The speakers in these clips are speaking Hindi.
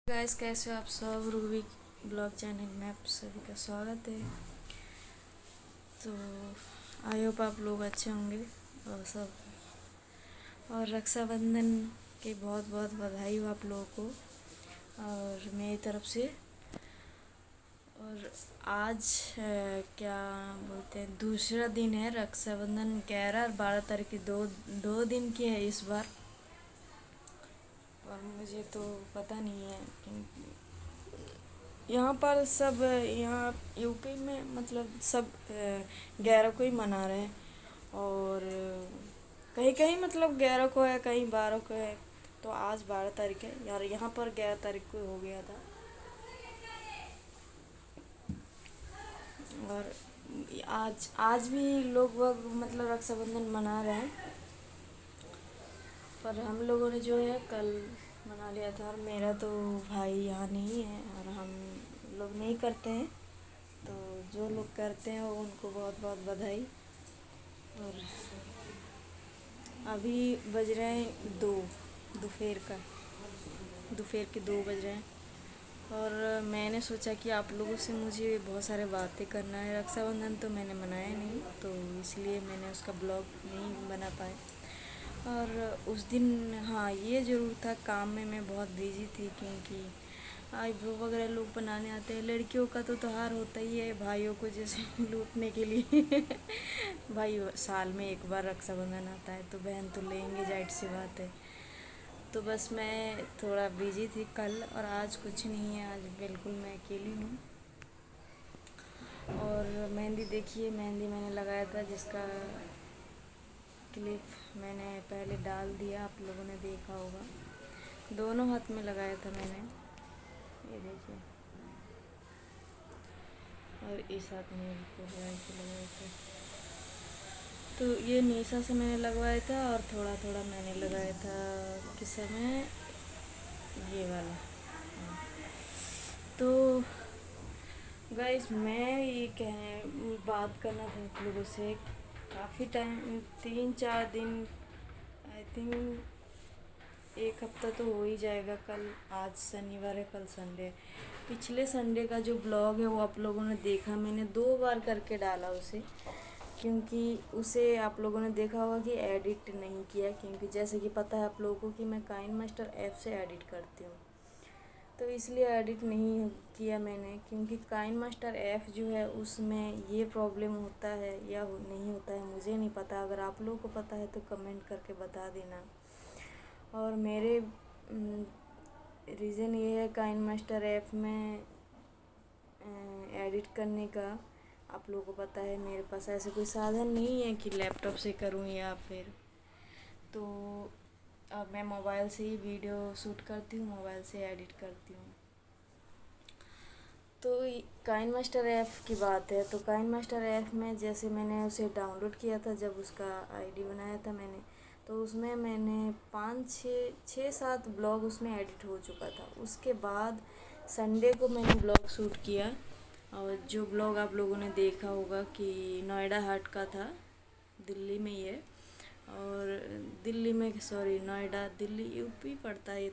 गाइस, कैसे हो आप सब। रूबी ब्लॉग चैनल में आप सभी का स्वागत है। तो आई होप आप लोग अच्छे होंगे और सब। और रक्षाबंधन की बहुत बहुत बधाई हो आप लोगों को और मेरी तरफ से। और आज क्या बोलते हैं, दूसरा दिन है रक्षाबंधन। 11 और 12 तारीख की दो दिन की है इस बार। और मुझे तो पता नहीं है कि यहाँ पर सब, यहाँ यूपी में मतलब सब 11 को ही मना रहे हैं। और कहीं कहीं मतलब 11 को है, कहीं 12 को है। तो आज 12 तारीख है यार, यहाँ पर 11 तारीख को हो गया था। और आज आज भी लोग वग मतलब रक्षाबंधन मना रहे हैं। पर हम लोगों ने जो है कल मना लिया था। और मेरा तो भाई यहाँ नहीं है और हम लोग नहीं करते हैं। तो जो लोग करते हैं उनको बहुत बहुत बधाई। और अभी बज रहे हैं दोपहर के 2 बज रहे हैं। और मैंने सोचा कि आप लोगों से मुझे बहुत सारे बातें करना है। रक्षाबंधन तो मैंने मनाया नहीं, तो इसलिए मैंने उसका ब्लॉग नहीं बना पाए। और उस दिन हाँ, ये ज़रूर था, काम में मैं बहुत बिजी थी क्योंकि आईब्रो वगैरह लोग बनाने आते हैं। लड़कियों का तो त्योहार होता ही है भाइयों को जैसे लूटने के लिए। भाई साल में एक बार रक्षाबंधन आता है तो बहन तो लेंगे, जाहिर सी बात है। तो बस मैं थोड़ा बिजी थी कल, और आज कुछ नहीं है, आज बिल्कुल मैं अकेली हूँ। और मेहंदी देखिए, मेहंदी मैंने लगाया था जिसका क्लिप मैंने पहले डाल दिया, आप लोगों ने देखा होगा। दोनों हाथ में लगाया था मैंने, ये देखिए। और इस हाथ में पूरा ऐसे लगाया था। तो ये निशा से मैंने लगवाया था और थोड़ा थोड़ा मैंने लगाया था किस समय, ये वाला। तो गाइस, मैं ये बात करना था आप लोगों से। काफ़ी टाइम, 3-4 दिन, आई थिंक 1 हफ्ता तो हो ही जाएगा। कल, आज शनिवार है, कल संडे है। पिछले संडे का जो ब्लॉग है वो आप लोगों ने देखा, मैंने 2 बार करके डाला उसे, क्योंकि उसे आप लोगों ने देखा होगा कि एडिट नहीं किया। क्योंकि जैसे कि पता है आप लोगों को कि मैं काइन मास्टर ऐप से एडिट करती हूँ, तो इसलिए एडिट नहीं किया मैंने। क्योंकि काइन मास्टर ऐप जो है उसमें ये प्रॉब्लम होता है या नहीं होता है मुझे नहीं पता। अगर आप लोगों को पता है तो कमेंट करके बता देना। और मेरे रीज़न ये है काइन मास्टर ऐप में एडिट करने का। आप लोगों को पता है मेरे पास ऐसा कोई साधन नहीं है कि लैपटॉप से करूं या फिर, तो अब मैं मोबाइल से ही वीडियो शूट करती हूँ, मोबाइल से एडिट करती हूँ। तो काइन मास्टर ऐप की बात है, तो काइन मास्टर ऐप में जैसे मैंने उसे डाउनलोड किया था, जब उसका आईडी बनाया था मैंने, तो उसमें मैंने 5-6-7 ब्लॉग उसमें एडिट हो चुका था। उसके बाद संडे को मैंने ब्लॉग शूट किया। और जो ब्लॉग आप लोगों ने देखा होगा कि नोएडा हाट का था, दिल्ली में ही है। और दिल्ली में, सॉरी, नोएडा दिल्ली यूपी पड़ता है ये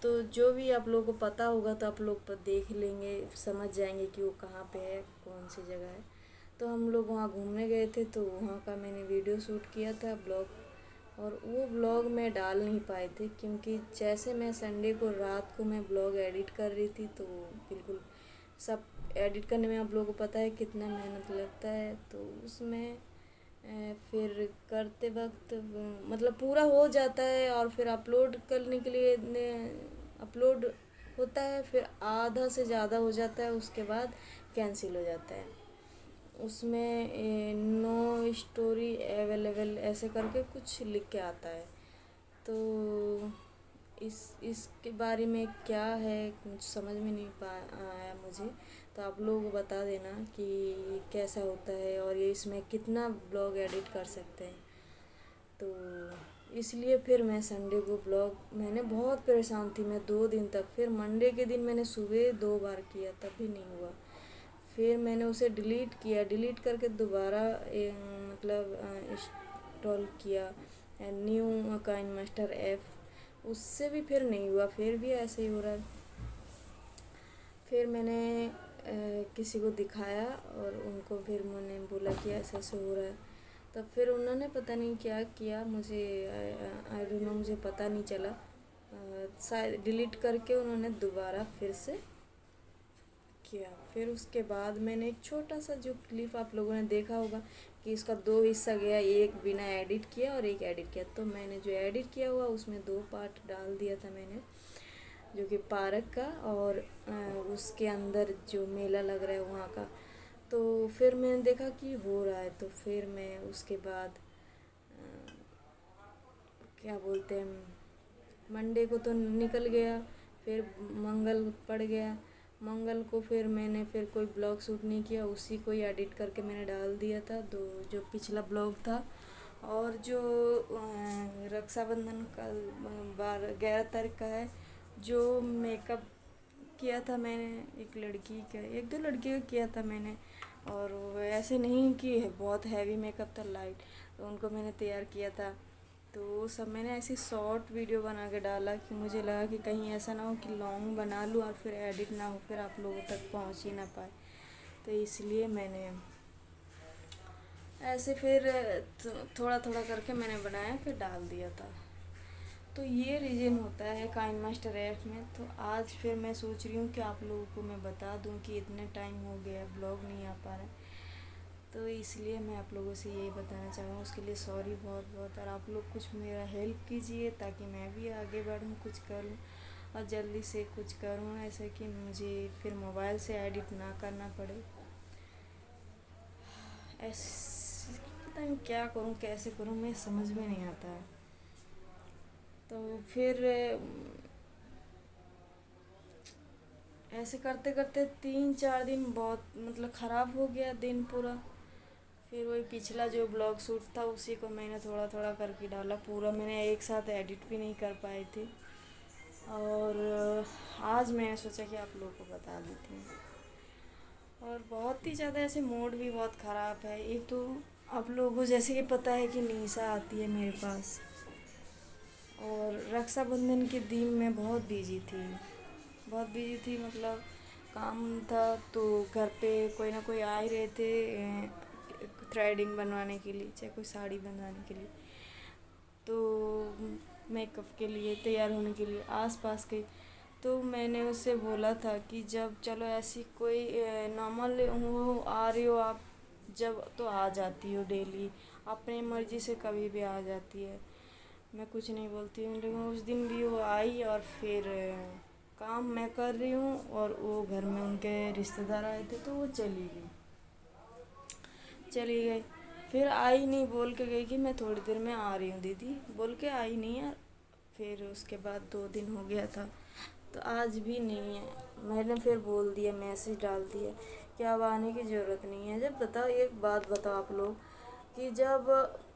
तो जो भी आप लोगों को पता होगा तो आप लोग पर देख लेंगे, समझ जाएंगे कि वो कहाँ पे है, कौन सी जगह है। तो हम लोग वहाँ घूमने गए थे, तो वहाँ का मैंने वीडियो शूट किया था, ब्लॉग। और वो ब्लॉग मैं डाल नहीं पाए थे क्योंकि जैसे मैं संडे को रात को मैं ब्लॉग एडिट कर रही थी, तो बिल्कुल सब एडिट करने में आप लोगों को पता है कितना मेहनत लगता है। तो उसमें फिर करते वक्त मतलब पूरा हो जाता है और फिर अपलोड करने के लिए अपलोड होता है, फिर आधा से ज़्यादा हो जाता है, उसके बाद कैंसिल हो जाता है। उसमें नो स्टोरी अवेलेबल ऐसे करके कुछ लिख के आता है। तो इसके बारे में क्या है कुछ समझ में नहीं आया मुझे। तो आप लोग बता देना कि कैसा होता है और ये इसमें कितना ब्लॉग एडिट कर सकते हैं। तो इसलिए फिर मैं संडे को ब्लॉग, मैंने बहुत परेशान थी मैं 2 दिन तक। फिर मंडे के दिन मैंने सुबह 2 बार किया, तब भी नहीं हुआ। फिर मैंने उसे डिलीट किया, डिलीट करके दोबारा मतलब इंस्टॉल किया न्यू काइन मास्टर ऐप, उससे भी फिर नहीं हुआ, फिर भी ऐसे ही हो रहा है। फिर मैंने किसी को दिखाया और उनको फिर मैंने बोला कि ऐसा ऐसे हो रहा है। तब फिर उन्होंने पता नहीं क्या किया, मुझे आई डोंट नो, मुझे पता नहीं चला। शायद डिलीट करके उन्होंने दोबारा फिर से किया। फिर उसके बाद मैंने एक छोटा सा जो क्लिप आप लोगों ने देखा होगा कि इसका दो हिस्सा गया, एक बिना एडिट किया और एक एडिट किया। तो मैंने जो एडिट किया हुआ उसमें दो पार्ट डाल दिया था मैंने, जो कि पार्क का और उसके अंदर जो मेला लग रहा है वहाँ का। तो फिर मैंने देखा कि हो रहा है, तो फिर मैं उसके बाद क्या बोलते हैं, मंडे को तो निकल गया, फिर मंगल पड़ गया। मंगल को फिर मैंने फिर कोई ब्लॉग शूट नहीं किया, उसी को ही एडिट करके मैंने डाल दिया था, दो जो पिछला ब्लॉग था। और जो रक्षाबंधन कल 11 तारीख का है, जो मेकअप किया था मैंने, एक लड़की का, एक दो लड़की का किया था मैंने। और वो ऐसे नहीं कि बहुत हैवी मेकअप था, लाइट, तो उनको मैंने तैयार किया था। तो वो सब मैंने ऐसी शॉर्ट वीडियो बना के डाला कि मुझे लगा कि कहीं ऐसा ना हो कि लॉन्ग बना लूँ और फिर एडिट ना हो, फिर आप लोगों तक पहुँच ही ना पाए। तो इसलिए मैंने ऐसे फिर थोड़ा थोड़ा करके मैंने बनाया, फिर डाल दिया था। तो ये रीज़न होता है काइन मास्टर ऐप में। तो आज फिर मैं सोच रही हूँ कि आप लोगों को मैं बता दूँ कि इतने टाइम हो गया ब्लॉग नहीं आ पा रहा है, तो इसलिए मैं आप लोगों से यही बताना चाह रहा हूँ। उसके लिए सॉरी बहुत बहुत, और आप लोग कुछ मेरा हेल्प कीजिए ताकि मैं भी आगे बढ़ूँ, कुछ करूँ और जल्दी से कुछ करूँ, ऐसे कि मुझे फिर मोबाइल से एडिट ना करना पड़े। ऐसे पता नहीं क्या करूँ, कैसे करूँ, मैं समझ में नहीं आता है। तो फिर ऐसे करते करते 3-4 दिन बहुत मतलब ख़राब हो गया दिन पूरा। फिर वही पिछला जो ब्लॉग शूट था उसी को मैंने थोड़ा थोड़ा करके डाला, पूरा मैंने एक साथ एडिट भी नहीं कर पाई थी। और आज मैंने सोचा कि आप लोगों को बता देती हूँ। और बहुत ही ज़्यादा ऐसे मूड भी बहुत ख़राब है। एक तो आप लोगों को जैसे कि पता है कि निशा आती है मेरे पास, और रक्षाबंधन के दिन मैं बहुत बिजी थी, बहुत बिजी थी, मतलब काम था। तो घर पे कोई ना कोई आ ही रहे थे थ्रेडिंग बनवाने के लिए, चाहे कोई साड़ी बनवाने के लिए, तो मेकअप के लिए तैयार होने के लिए आस-पास के। तो मैंने उससे बोला था कि जब चलो ऐसी कोई नॉर्मल हो आ रही हो आप, जब तो आ जाती हो डेली, अपनी मर्ज़ी से कभी भी आ जाती है, मैं कुछ नहीं बोलती हूँ। लेकिन उस दिन भी वो आई और फिर काम मैं कर रही हूँ और वो घर में उनके रिश्तेदार आए थे, तो वो चली गई। फिर आई नहीं, बोल के गई कि मैं थोड़ी देर में आ रही हूँ दीदी, बोल के आई नहीं यार। फिर उसके बाद 2 दिन हो गया था, तो आज भी नहीं है। मैंने फिर बोल दिया, मैसेज डाल दिया कि अब आने की ज़रूरत नहीं है। जब बताओ, एक बात बताओ आप लोग कि जब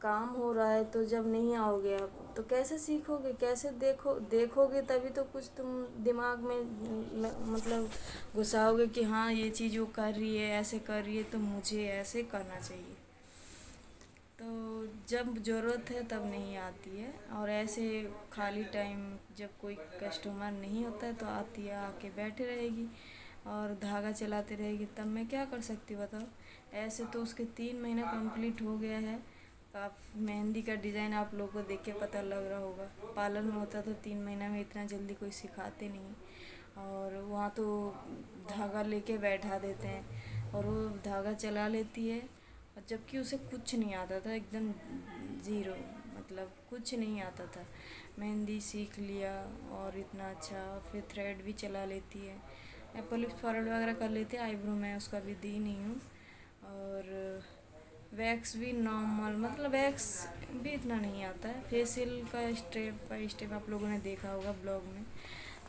काम हो रहा है तो जब नहीं आओगे आप तो कैसे सीखोगे, कैसे देखोगे, तभी तो कुछ तुम दिमाग में मतलब घुसाओगे कि हाँ ये चीज़ वो कर रही है, ऐसे कर रही है, तो मुझे ऐसे करना चाहिए। तो जब ज़रूरत है तब नहीं आती है, और ऐसे खाली टाइम जब कोई कस्टमर नहीं होता है तो आती है, आके बैठे रहेगी और धागा चलाते रहेगी, तब मैं क्या कर सकती हूँ बताओ। ऐसे तो उसके 3 महीना कंप्लीट हो गया है। आप मेहंदी का डिज़ाइन आप लोगों को देख के पता लग रहा होगा, पार्लर में होता तो 3 महीना में इतना जल्दी कोई सिखाते नहीं, और वहाँ तो धागा लेके बैठा देते हैं और वो धागा चला लेती है, और जबकि उसे कुछ नहीं आता था, एकदम ज़ीरो, मतलब कुछ नहीं आता था। मेहंदी सीख लिया और इतना अच्छा, फिर थ्रेड भी चला लेती है, एप्पल लिप्स फॉरवर्ड वगैरह कर लेती है। आईब्रो मैं उसका भी दी नहीं हूँ, और वैक्स भी नॉर्मल, मतलब वैक्स भी इतना नहीं आता है। फेशियल का स्टेप बाय स्टेप आप लोगों ने देखा होगा ब्लॉग में,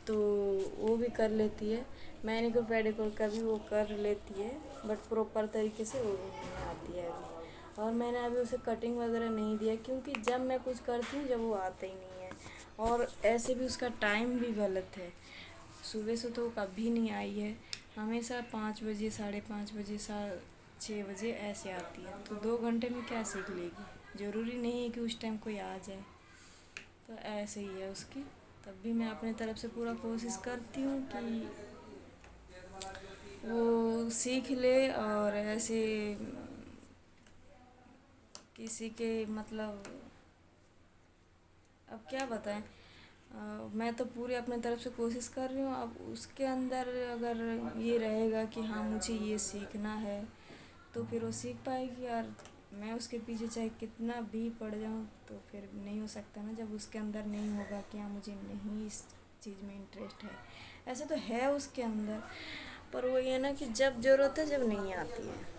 तो वो भी कर लेती है। मैनिक्योर पेडिक्योर का भी वो कर लेती है, बट प्रॉपर तरीके से वो भी नहीं आती है अभी। और मैंने अभी उसे कटिंग वगैरह नहीं दिया, क्योंकि जब मैं कुछ करती हूँ जब वो आता ही नहीं है, और ऐसे भी उसका टाइम भी गलत है। सुबह से तो कभी नहीं आई है, हमेशा 5 बजे, 5:30 बजे, 6 बजे ऐसे आती है। तो 2 घंटे में क्या सीख लेगी, ज़रूरी नहीं है कि उस टाइम कोई आ जाए। तो ऐसे ही है उसकी। तब भी मैं अपने तरफ से पूरा कोशिश करती हूँ कि वो सीख ले और ऐसे किसी के मतलब अब क्या बताएं। मैं तो पूरी अपने तरफ से कोशिश कर रही हूँ। अब उसके अंदर अगर ये रहेगा कि हाँ मुझे ये सीखना है तो फिर वो सीख पाएगी। और मैं उसके पीछे चाहे कितना भी पड़ जाऊँ तो फिर नहीं हो सकता ना, जब उसके अंदर नहीं होगा कि हाँ मुझे नहीं इस चीज़ में इंटरेस्ट है। ऐसे तो है उसके अंदर, पर वो ये ना कि जब ज़रूरत है जब नहीं आती है।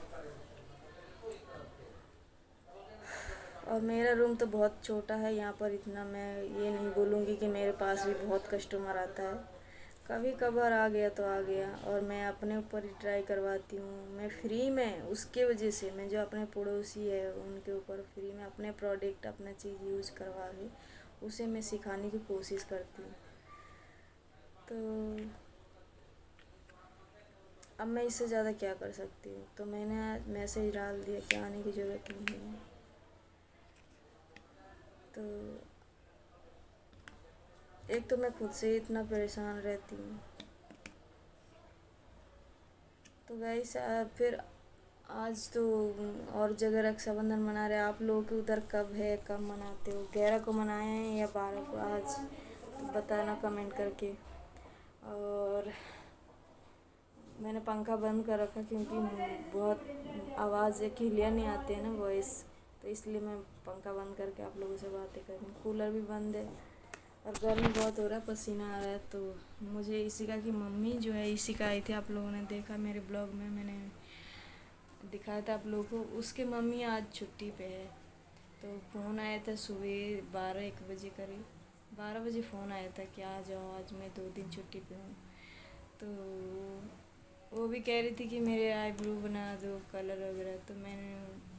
और मेरा रूम तो बहुत छोटा है, यहाँ पर इतना मैं ये नहीं बोलूँगी कि मेरे पास भी बहुत कस्टमर आता है। कभी कभार आ गया तो आ गया, और मैं अपने ऊपर ही ट्राई करवाती हूँ। मैं फ्री में उसके वजह से, मैं जो अपने पड़ोसी है उनके ऊपर फ्री में अपने प्रोडक्ट अपना चीज़ यूज़ करवा के उसे मैं सिखाने की कोशिश करती हूँ। तो अब मैं इससे ज़्यादा क्या कर सकती हूँ। तो मैंने मैसेज डाल दिया कि आने की ज़रूरत नहीं है। तो एक तो मैं खुद से ही इतना परेशान रहती हूँ। तो गाइस फिर आज तो और जगह रक्षाबंधन मना रहे। आप लोगों के उधर कब है, कब मनाते हो? 11 को मनाए हैं या 12 को आज? तो बताना कमेंट करके। और मैंने पंखा बंद कर रखा क्योंकि बहुत आवाज़ है, क्लियर नहीं आते हैं ना वॉइस, तो इसलिए मैं पंखा बंद करके आप लोगों से बातें कर रही हूँ। कूलर भी बंद है और गर्मी बहुत हो रहा है, पसीना आ रहा है। तो मुझे इशिका की मम्मी जो है, इशिका आई थी, आप लोगों ने देखा मेरे ब्लॉग में, मैंने दिखाया था आप लोगों को। उसके मम्मी आज छुट्टी पे है। तो फ़ोन आया था सुबह 12-1 बजे करीब, 12 बजे फ़ोन आया था कि आ जाओ, आज मैं 2 दिन छुट्टी पे हूँ। तो वो भी कह रही थी कि मेरे आईब्रो बना दो, कलर वगैरह। तो मैंने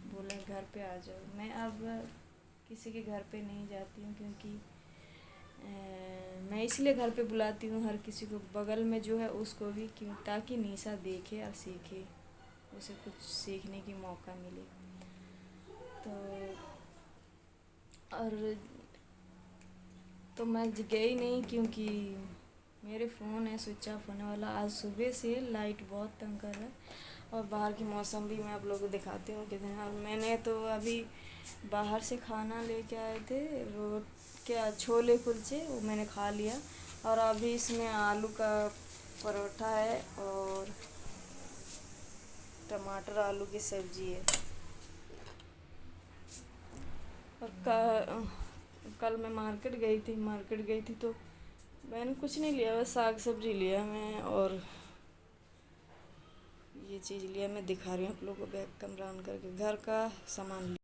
बोला घर पे आ जाओ। मैं अब किसी के घर पे नहीं जाती हूँ, क्योंकि मैं इसलिए घर पे बुलाती हूँ हर किसी को, बगल में जो है उसको भी, क्यों, ताकि निशा देखे और सीखे, उसे कुछ सीखने की मौका मिले। तो और तो मैं गई नहीं, क्योंकि मेरे फ़ोन है स्विच ऑफ होने वाला। आज सुबह से लाइट बहुत तंग कर रहा है, और बाहर की मौसम भी मैं आप लोगों को दिखाती हूँ कितने। और मैंने तो अभी बाहर से खाना लेके आए थे, क्या छोले कुलचे, वो मैंने खा लिया। और अभी इसमें आलू का परोठा है और टमाटर आलू की सब्ज़ी है। और कल मैं मार्केट गई थी तो मैंने कुछ नहीं लिया, बस साग सब्जी लिया मैं, और ये चीज़ लिया। मैं दिखा रही हूँ आप लोगों को बैग कैमरा ऑन करके। घर का सामान लिया,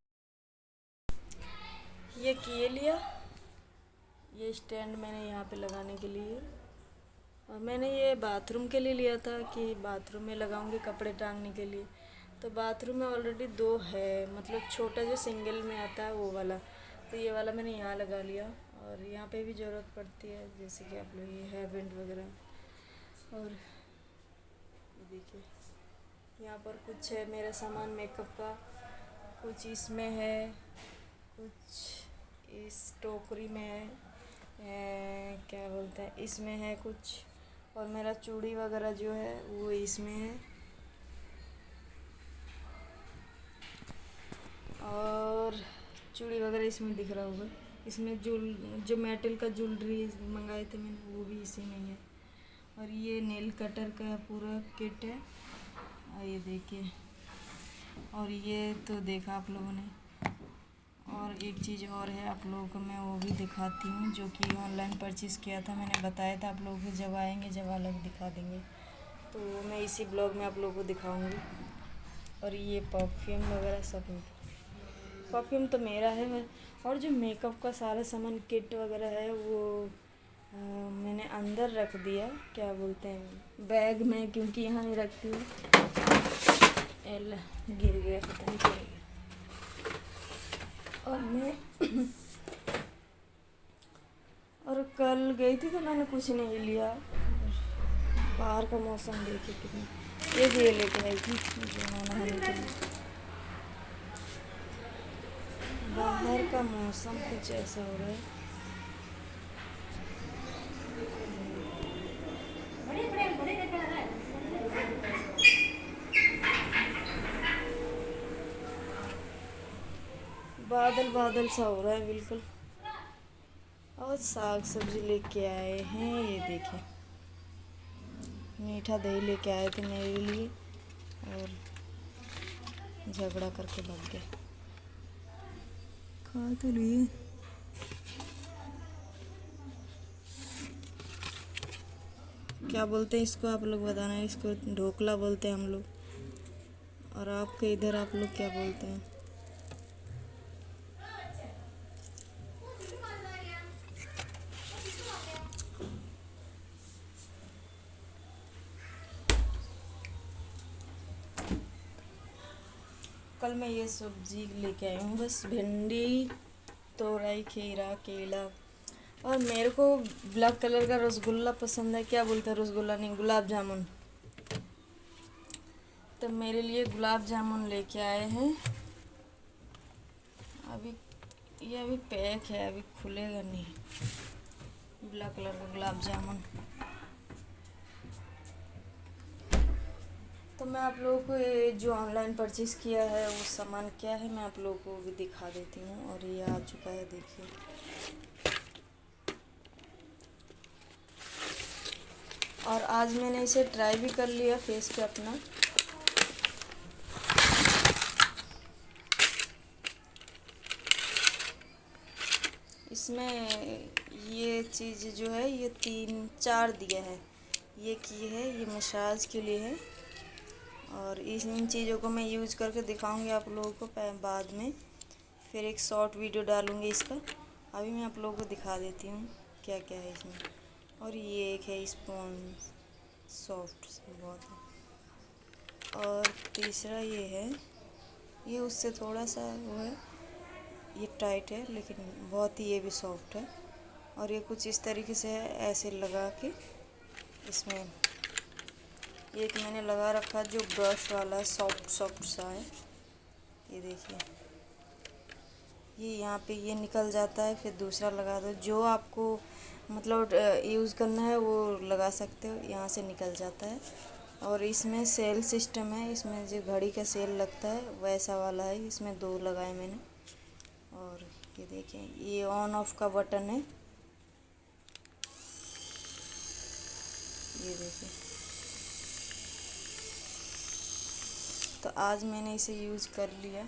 ये किए लिया, ये स्टैंड मैंने यहाँ पे लगाने के लिए। और मैंने ये बाथरूम के लिए लिया था कि बाथरूम में लगाऊंगी कपड़े टांगने के लिए। तो बाथरूम में ऑलरेडी 2 है, मतलब छोटा जो सिंगल में आता है वो वाला। तो ये वाला मैंने यहाँ लगा लिया, और यहाँ पे भी ज़रूरत पड़ती है, जैसे कि आप लोग ये है वेंट वगैरह। और ये देखिए यहाँ पर कुछ है मेरा सामान मेकअप का, कुछ इसमें है, कुछ इस टोकरी में है, क्या बोलते हैं, इसमें है कुछ। और मेरा चूड़ी वगैरह जो है वो इसमें है। और चूड़ी वगैरह इसमें दिख रहा होगा। इसमें जो मेटल का ज्वेलरी मंगाए थे मैंने, वो भी इसी में है। और ये नेल कटर का पूरा किट है, और ये देखिए। और ये तो देखा आप लोगों ने। और एक चीज़ और है, आप लोगों को मैं वो भी दिखाती हूँ, जो कि ऑनलाइन परचेज़ किया था। मैंने बताया था आप लोगों को, जब आएंगे जब अलग दिखा देंगे, तो मैं इसी ब्लॉग में आप लोगों को दिखाऊंगी। और ये परफ्यूम वगैरह सब, परफ्यूम तो मेरा है। और जो मेकअप का सारा सामान किट वगैरह है वो मैंने अंदर रख दिया, क्या बोलते हैं, बैग में, क्योंकि यहाँ नहीं रखती हूँ। एल गिर गया, पता नहीं क्या गया। और मैं और कल गई थी तो मैंने कुछ नहीं लिया। बाहर का मौसम देखिए कितना। ये लेके आई थी जो नहाने के लिए। बाहर का मौसम कुछ ऐसा हो रहा है। बादल बादल सा हो रहा है बिल्कुल। और साग सब्जी लेके आए हैं, ये देखिए मीठा दही लेके आए थे मेरे लिए और झगड़ा करके भाग गए। खा तो लिए। क्या बोलते हैं इसको आप लोग बताना। इसको ढोकला बोलते हैं हम लोग, और आपके इधर आप लोग क्या बोलते हैं। कल मैं ये सब्जी लेके आई हूँ, बस भिंडी, तोरई, खीरा, केला, और मेरे को ब्लैक कलर का रसगुल्ला पसंद है। क्या बोलते हैं, रसगुल्ला नहीं, गुलाब जामुन। तो मेरे लिए गुलाब जामुन लेके आए हैं। अभी पैक है, अभी खुलेगा नहीं। ब्लैक कलर का गुलाब जामुन। तो मैं आप लोगों को ये जो ऑनलाइन परचेज़ किया है वो सामान क्या है मैं आप लोगों को भी दिखा देती हूँ। और ये आ चुका है, देखिए। और आज मैंने इसे ट्राई भी कर लिया फेस पे अपना। इसमें ये चीज़ जो है ये 3-4 दिया है। ये की है, ये मसाज के लिए है। और इन चीज़ों को मैं यूज़ करके दिखाऊंगी आप लोगों को बाद में। फिर एक शॉर्ट वीडियो डालूंगी इसका। अभी मैं आप लोगों को दिखा देती हूँ क्या क्या है इसमें। और ये एक है स्पॉन्ज, सॉफ्ट बहुत है। और तीसरा ये है, ये उससे थोड़ा सा वो है, ये टाइट है लेकिन बहुत ही ये भी सॉफ्ट है। और ये कुछ इस तरीके से है, ऐसे लगा के इसमें एक मैंने लगा रखा जो ब्रश वाला है, सॉफ्ट सॉफ्ट सा है। ये देखिए, ये यहाँ पे ये निकल जाता है, फिर दूसरा लगा दो। जो आपको मतलब यूज़ करना है वो लगा सकते हो, यहाँ से निकल जाता है। और इसमें सेल सिस्टम है, इसमें जो घड़ी का सेल लगता है वैसा वाला है। इसमें 2 लगाए मैंने। और ये देखिए, ये ऑन ऑफ का बटन है, ये देखिए। तो आज मैंने इसे यूज़ कर लिया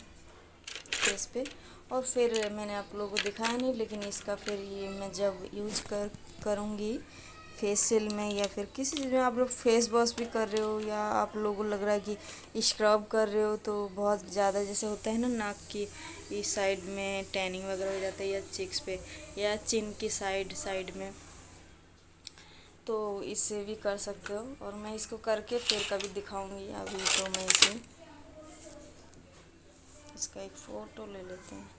फेस पे। और फिर मैंने आप लोगों को दिखाया नहीं, लेकिन इसका फिर ये मैं जब यूज़ करूँगी फेशियल में या फिर किसी चीज़ में, आप लोग फेस वॉश भी कर रहे हो या आप लोगों को लग रहा है कि स्क्रब कर रहे हो, तो बहुत ज़्यादा जैसे होता है ना नाक की इस साइड में टैनिंग वगैरह हो जाता है, या चिक्स पे या चिन की साइड में, तो इससे भी कर सकते हो। और मैं इसको करके फिर कभी दिखाऊंगी। अभी तो मैं इसका एक फ़ोटो ले लेते हैं।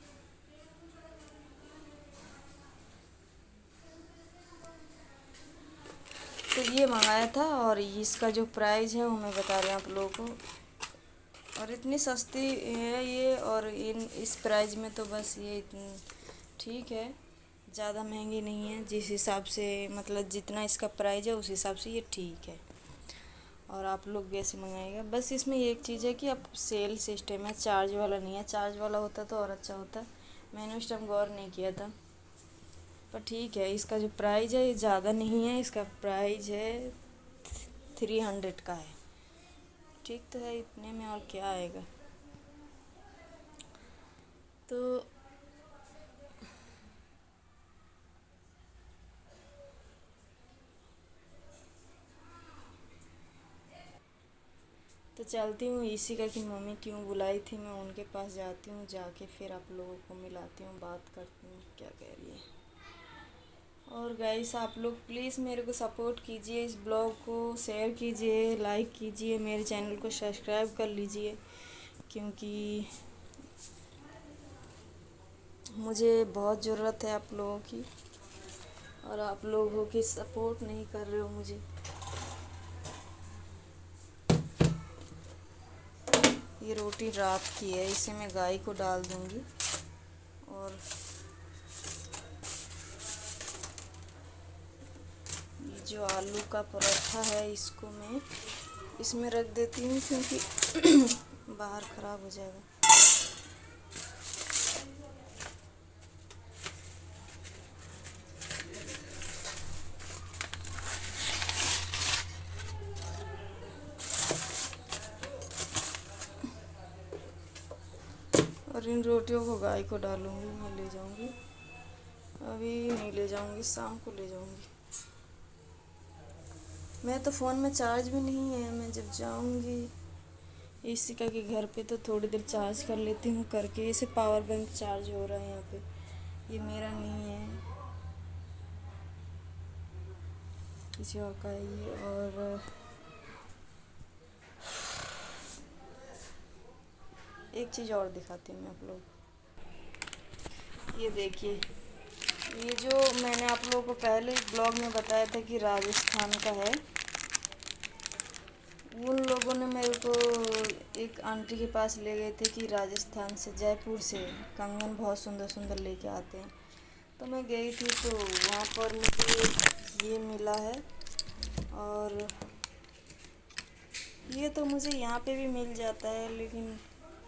तो ये मंगाया था, और इसका जो प्राइस है वो मैं बता रही हूँ आप लोगों को। और इतनी सस्ती है ये, और इस प्राइस में तो बस ये इतनी ठीक है, ज़्यादा महंगी नहीं है। जिस हिसाब से मतलब जितना इसका प्राइस है उस हिसाब से ये ठीक है। और आप लोग भी ऐसे मंगाइएगा। बस इसमें एक चीज़ है कि अब सेल सिस्टम है, चार्ज वाला नहीं है। चार्ज वाला होता तो और अच्छा होता, मैंने उस टाइम गौर नहीं किया था। पर ठीक है, इसका जो प्राइस है ये ज़्यादा नहीं है। इसका प्राइस है 300 का है। ठीक तो है, इतने में और क्या आएगा। तो चलती हूँ इसी का कि मम्मी क्यों बुलाई थी, मैं उनके पास जाती हूँ, जाके फिर आप लोगों को मिलाती हूँ, बात करती हूँ क्या कह रही है। और गाइस, आप लोग प्लीज़ मेरे को सपोर्ट कीजिए, इस ब्लॉग को शेयर कीजिए, लाइक कीजिए, मेरे चैनल को सब्सक्राइब कर लीजिए, क्योंकि मुझे बहुत ज़रूरत है आप लोगों की, और आप लोगों की सपोर्ट नहीं कर रहे हो मुझे। ये रोटी रात की है, इसे मैं गाय को डाल दूँगी। और ये जो आलू का पराठा है इसको मैं इसमें रख देती हूँ, क्योंकि बाहर ख़राब हो जाएगा। और इन रोटियों को गाय को डालूँगी, मैं ले जाऊँगी। अभी नहीं ले जाऊँगी, शाम को ले जाऊँगी। मैं तो फ़ोन में चार्ज भी नहीं है। मैं जब जाऊँगी इशिका के घर पे तो थोड़ी देर चार्ज कर लेती हूँ करके। इसे पावर बैंक चार्ज हो रहा है यहाँ पे, ये मेरा नहीं है, किसी और का है ये। और एक चीज़ और दिखाती हूँ मैं आप लोग, ये देखिए। ये जो मैंने आप लोगों को पहले ब्लॉग में बताया था कि राजस्थान का है, उन लोगों ने मेरे को एक आंटी के पास ले गए थे कि राजस्थान से, जयपुर से कंगन बहुत सुंदर सुंदर लेके आते हैं। तो मैं गई थी तो वहाँ पर मुझे ये मिला है। और ये तो मुझे यहाँ पे भी मिल जाता है, लेकिन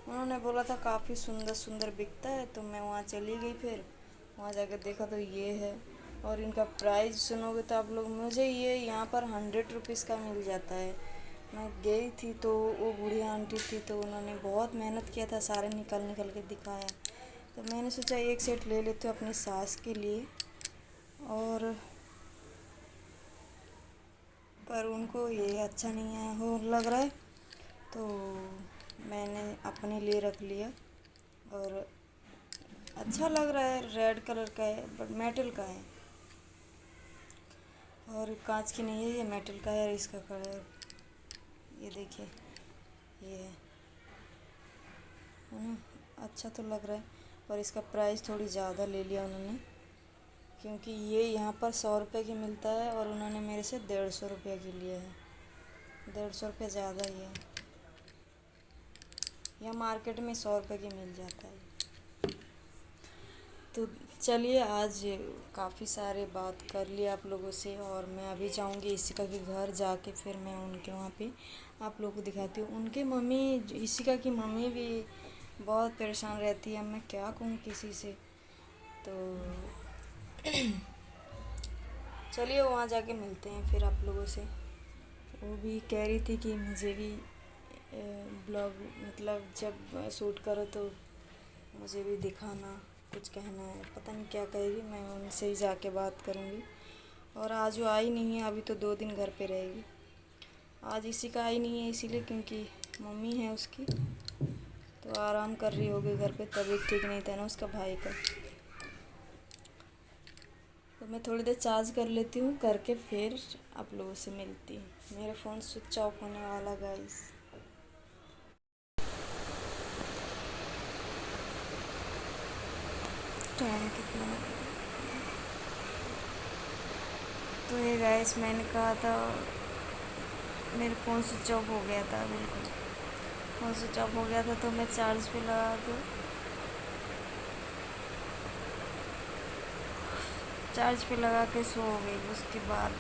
उन्होंने बोला था काफ़ी सुंदर सुंदर बिकता है, तो मैं वहाँ चली गई। फिर वहाँ जाकर देखा तो ये है। और इनका प्राइस सुनोगे तो आप लोग, मुझे ये यहाँ पर 100 रुपीज़ का मिल जाता है। मैं गई थी तो वो बुढ़िया आंटी थी, तो उन्होंने बहुत मेहनत किया था, सारे निकल निकल के दिखाया। तो मैंने सोचा एक सेट ले लेते हो अपनी सास के लिए, और पर उनको ये अच्छा नहीं है हो लग रहा है, तो मैंने अपने लिए रख लिया। और अच्छा लग रहा है, रेड कलर का है बट मेटल का है, और कांच की नहीं है, ये मेटल का है। और इसका कलर ये देखिए, ये है ना, अच्छा तो लग रहा है। पर इसका प्राइस थोड़ी ज़्यादा ले लिया उन्होंने, क्योंकि ये यहाँ पर 100 रुपये की मिलता है और उन्होंने मेरे से 150 रुपये की लिया है। 150 रुपये ज़्यादा ही है, यहाँ मार्केट में 100 रुपये की मिल जाता है। तो चलिए, आज काफ़ी सारे बात कर लिया आप लोगों से, और मैं अभी जाऊंगी इशिका के घर, जाके फिर मैं उनके वहाँ पे आप लोगों को दिखाती हूँ। उनके मम्मी, इशिका की मम्मी भी बहुत परेशान रहती है, मैं क्या कहूँ किसी से। तो चलिए वहाँ जाके मिलते हैं फिर आप लोगों से। वो भी कह रही थी कि मुझे भी ब्लॉग, मतलब जब शूट करो तो मुझे भी दिखाना, कुछ कहना है, पता नहीं क्या कहेगी। मैं उनसे ही जाके बात करूँगी। और आज वो आई नहीं है, अभी तो 2 दिन घर पे रहेगी। आज इशिका आई नहीं है इसीलिए क्योंकि मम्मी है उसकी, तो आराम कर रही होगी घर पे, तबीयत ठीक नहीं था ना उसका भाई का। तो मैं थोड़ी देर चार्ज कर लेती हूँ, करके फिर आप लोगों से मिलती हूँ। मेरा फ़ोन स्विच ऑफ होने वाला गाइस। टाइम कितना, तो ये गाइस मैंने कहा था मेरा फ़ोन स्विच ऑफ हो गया था, बिल्कुल फ़ोन स्विच ऑफ हो गया था, तो मैं चार्ज पे लगा के सो गई। उसके बाद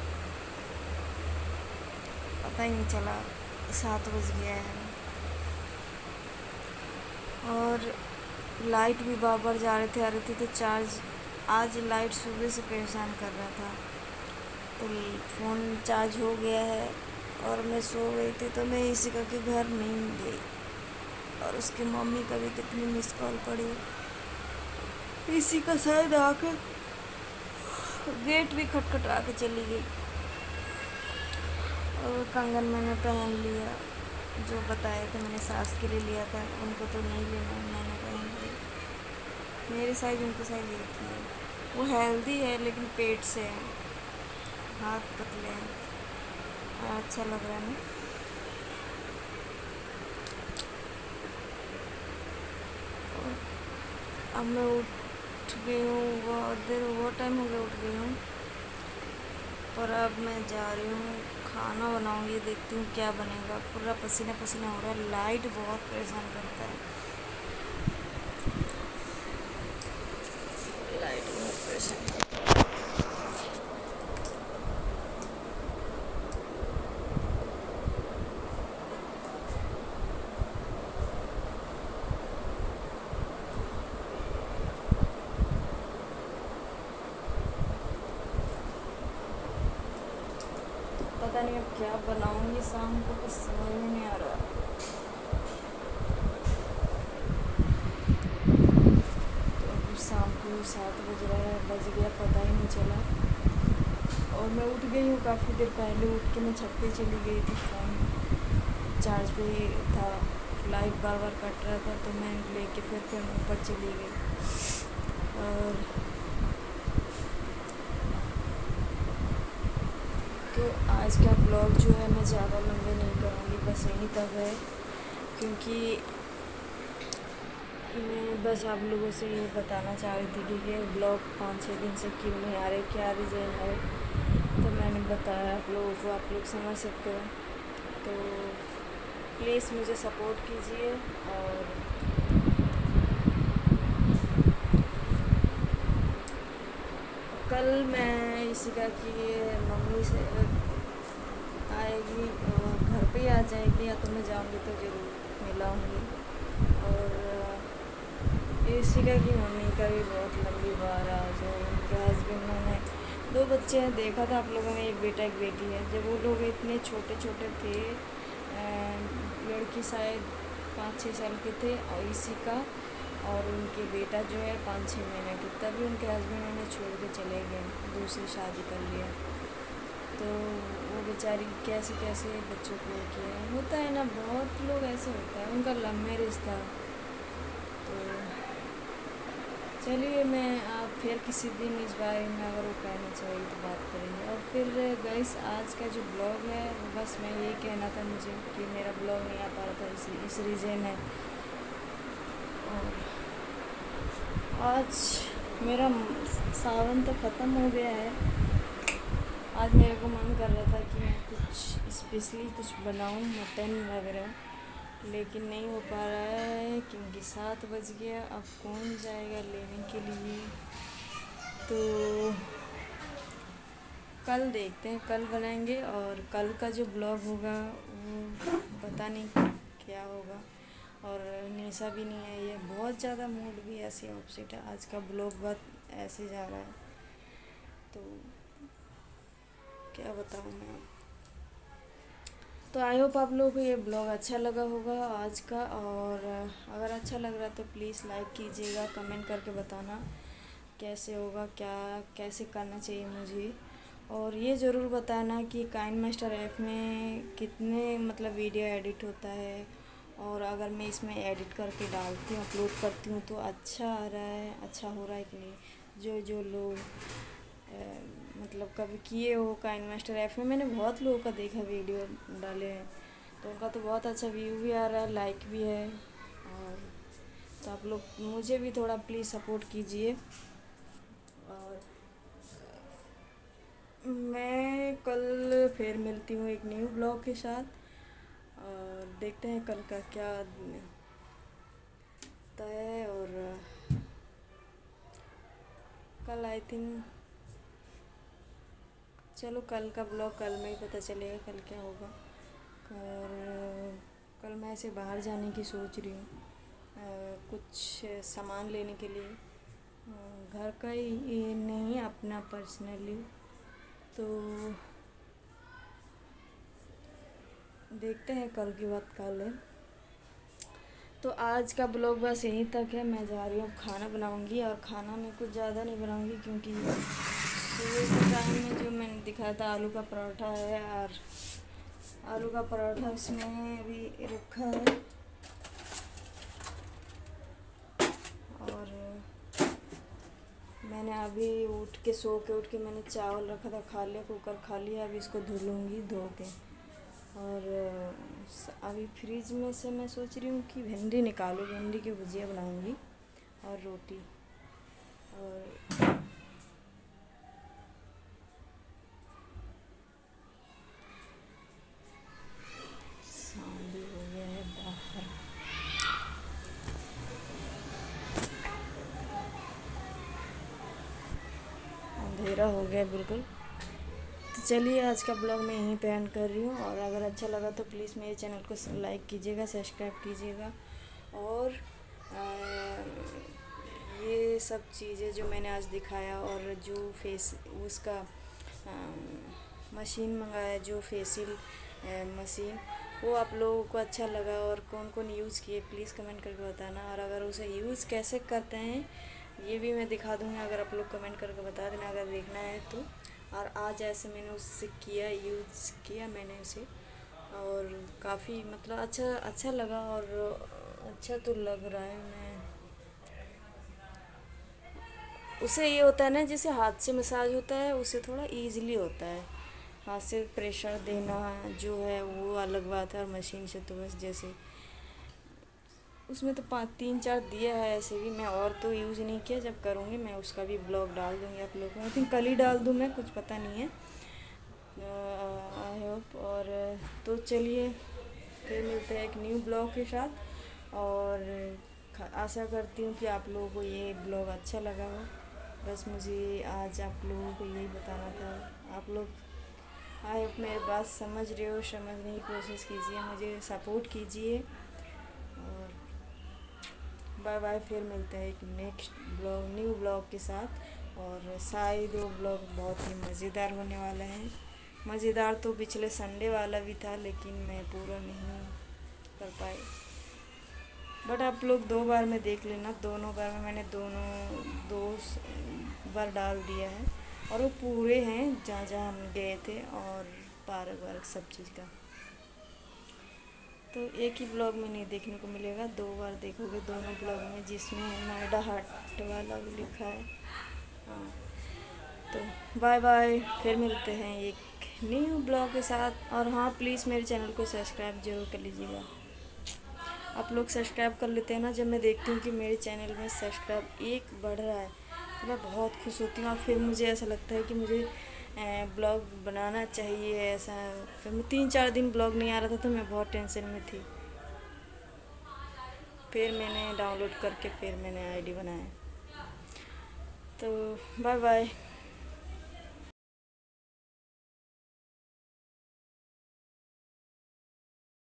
पता ही नहीं चला 7 बज गया है। और लाइट भी बार बार जा रहे थे आ रहे थे, तो चार्ज, आज लाइट सुबह से परेशान कर रहा था, तो फ़ोन चार्ज हो गया है। और मैं सो गई थी, तो मैं इशिका के घर नहीं गई, और उसकी मम्मी का भी कितनी मिस कॉल पड़ी। इशिका शायद आकर गेट भी खटखटा के चली गई। और कंगन मैंने पहन लिया, जो बताए थे मैंने सास के लिए लिया था, उनको तो नहीं लेना, मैंने पहन लिया। मेरे साइज उनके साइज एक ही है। वो हेल्दी है लेकिन पेट से है, हाथ पतले हैं। अच्छा लग रहा है ना। अब मैं उठ गई हूँ, बहुत टाइम हो गया उठ गई हूँ, पर अब मैं जा रही हूँ खाना बनाऊँगी। देखती हूँ क्या बनेगा, पूरा पसीना पसीना हो रहा है। लाइट बहुत परेशान करता है, लाइट बहुत परेशान करता है। पता नहीं अब क्या बनाऊँगी शाम को, कुछ समझ में नहीं आ रहा। 7 बज रहा है, बज गया पता ही नहीं चला। और मैं उठ गई हूँ काफ़ी देर पहले। उठ के मैं छत पे चली गई थी, फ़ोन चार्ज पे ही था, लाइट बार बार कट रहा था, तो मैं लेके फिर ऊपर चली गई। और तो आज का ब्लॉग जो है मैं ज़्यादा लंबे नहीं करूँगी, बस यहीं तक है, क्योंकि मैं बस आप लोगों से ये बताना चाह रही थी कि ये ब्लॉग 5-6 दिन से क्यों नहीं आ रहे, क्या रीज़न है। तो मैंने बताया आप लोगों को, आप लोग समझ सकते हो। तो प्लीज़ मुझे सपोर्ट कीजिए। और कल मैं इसी का कि मम्मी से आएगी, घर पे ही आ जाएगी, या तो मैं जाऊँगी तो ज़रूर मिलाऊँगी। और इसी का कि मम्मी का भी बहुत लंबी बार आज है। उनके हस्बैंड ने 2 बच्चे हैं, देखा था आप लोगों ने, एक बेटा एक बेटी है। जब वो लोग इतने छोटे छोटे थे, लड़की शायद 5-6 साल के थे और इसी का, और उनके बेटा जो है 5-6 महीने के, तभी उनके हस्बैंड उन्हें छोड़ के चले गए, दूसरी शादी कर लिया। तो वो बेचारी कैसे कैसे बच्चों को किया होता है ना, बहुत लोग ऐसे होता है, उनका लम्बे रिश्ता। तो चलिए, मैं आप फिर किसी दिन इस बारे में अगर वो कहना चाहिए तो बात करेंगे। और फिर गाइस, आज का जो ब्लॉग है बस मैं यही कहना था मुझे कि मेरा ब्लॉग नहीं आ पा रहा था, इस रीज़न है। और आज मेरा सावन तो ख़त्म हो गया है। आज मेरे को मन कर रहा था कि मैं कुछ स्पेशली कुछ बनाऊं, मटन वगैरह, लेकिन नहीं हो पा रहा है क्योंकि 7 बज गया। अब कौन जाएगा लेने के लिए। तो कल देखते हैं, कल बनाएंगे। और कल का जो ब्लॉग होगा वो पता नहीं क्या होगा। और निशा भी नहीं है, ये बहुत ज़्यादा मूड भी ऐसे अपसेट है। आज का ब्लॉग बहुत ऐसे जा रहा है, तो क्या बताऊँ मैं। तो आई होप आप लोगों को ये ब्लॉग अच्छा लगा होगा आज का। और अगर अच्छा लग रहा तो प्लीज़ लाइक कीजिएगा, कमेंट करके बताना कैसे होगा, क्या कैसे करना चाहिए मुझे। और ये ज़रूर बताना कि काइनमास्टर ऐप में कितने मतलब वीडियो एडिट होता है, और अगर मैं इसमें एडिट करके डालती हूँ, अपलोड करती हूँ, तो अच्छा आ रहा है, अच्छा हो रहा है कि नहीं। जो जो लोग मतलब कभी किए हो काइनमास्टर ऐप में, मैंने बहुत लोगों का देखा वीडियो डाले हैं, तो उनका तो बहुत अच्छा व्यू भी आ रहा है, लाइक भी है। और तो आप लोग मुझे भी थोड़ा प्लीज़ सपोर्ट कीजिए। और मैं कल फिर मिलती हूँ एक न्यू ब्लॉग के साथ, और देखते हैं कल का क्या है। और कल आई थिंक, चलो कल का ब्लॉग कल में ही पता चलेगा कल क्या होगा। और कल मैं ऐसे बाहर जाने की सोच रही हूँ, कुछ सामान लेने के लिए, घर का ही, ये नहीं अपना पर्सनली। तो देखते हैं, कल की बात कल है। तो आज का ब्लॉग बस यहीं तक है। मैं जा रही हूँ खाना बनाऊँगी, और खाना मैं कुछ ज़्यादा नहीं बनाऊँगी क्योंकि सुबह के टाइम में जो मैंने दिखाया था आलू का पराठा है, और आलू का पराठा इसमें अभी रखा है। और मैंने अभी सो के उठ के मैंने चावल रखा था, खा लिया, कुकर खा लिया। अभी इसको धो लूँगी, धो के। और अभी फ्रिज में से मैं सोच रही हूँ कि भिंडी निकालूँ, भिंडी की भुजिया बनाऊँगी और रोटी। और शाम भी हो गया है, बाहर अंधेरा हो गया बिल्कुल। तो चलिए, आज का ब्लॉग मैं यहीं पे एंड कर रही हूँ। और अगर अच्छा लगा तो प्लीज़ मेरे चैनल को लाइक कीजिएगा, सब्सक्राइब कीजिएगा। और ये सब चीज़ें जो मैंने आज दिखाया, और जो फेस उसका मशीन मंगाया, जो फेशियल मशीन, वो आप लोगों को अच्छा लगा और कौन कौन यूज़ किए प्लीज़ कमेंट करके बताना। और अगर उसे यूज़ कैसे करते हैं ये भी मैं दिखा दूँगी, अगर आप लोग कमेंट करके बता देना अगर देखना है तो। और आज ऐसे मैंने उससे किया, यूज़ किया मैंने उसे, और काफ़ी मतलब अच्छा अच्छा लगा, और अच्छा तो लग रहा है। मैं उसे ये होता है ना, जैसे हाथ से मसाज होता है उसे थोड़ा इजीली होता है, हाथ से प्रेशर देना जो है वो अलग बात है, और मशीन से तो बस जैसे उसमें तो 5 3 4 दिया है ऐसे भी। मैं और तो यूज़ नहीं किया, जब करूँगी मैं उसका भी ब्लॉग डाल दूँगी आप लोगों को। आई थिंक कल ही डाल दूँ मैं, कुछ पता नहीं है, आई होप। और तो चलिए फिर मिलते हैं एक न्यू ब्लॉग के साथ, और आशा करती हूँ कि आप लोगों को ये ब्लॉग अच्छा लगा हो। बस मुझे आज आप लोगों को यही बताना था। आप लोग आई होप मेरी बात समझ रहे हो, समझने की कोशिश कीजिए, मुझे सपोर्ट कीजिए, और बाय बाय। फिर मिलते हैं एक नेक्स्ट ब्लॉग, न्यू ब्लॉग के साथ। और शायद वो ब्लॉग बहुत ही मज़ेदार होने वाला है। मज़ेदार तो पिछले संडे वाला भी था, लेकिन मैं पूरा नहीं कर पाई। बट आप लोग 2 बार में देख लेना, दोनों बार में मैंने दो बार डाल दिया है, और वो पूरे हैं जहाँ जहाँ हम गए थे, और पार्क वार्क सब चीज़ का। तो एक ही ब्लॉग में नहीं देखने को मिलेगा, 2 बार देखोगे दोनों ब्लॉग में, जिसमें नोएडा हाट वाला भी लिखा है। हाँ, तो बाय बाय, फिर मिलते हैं एक न्यू ब्लॉग के साथ। और हाँ, प्लीज़ मेरे चैनल को सब्सक्राइब जरूर कर लीजिएगा। आप लोग सब्सक्राइब कर लेते हैं ना, जब मैं देखती हूँ कि मेरे चैनल में सब्सक्राइब एक बढ़ रहा है तो मैं बहुत खुश होती हूँ, और फिर मुझे ऐसा लगता है कि मुझे ब्लॉग बनाना चाहिए ऐसा। फिर मैं 3 4 दिन ब्लॉग नहीं आ रहा था तो मैं बहुत टेंशन में थी, फिर मैंने डाउनलोड करके फिर मैंने आईडी बनाया। तो बाय बाय।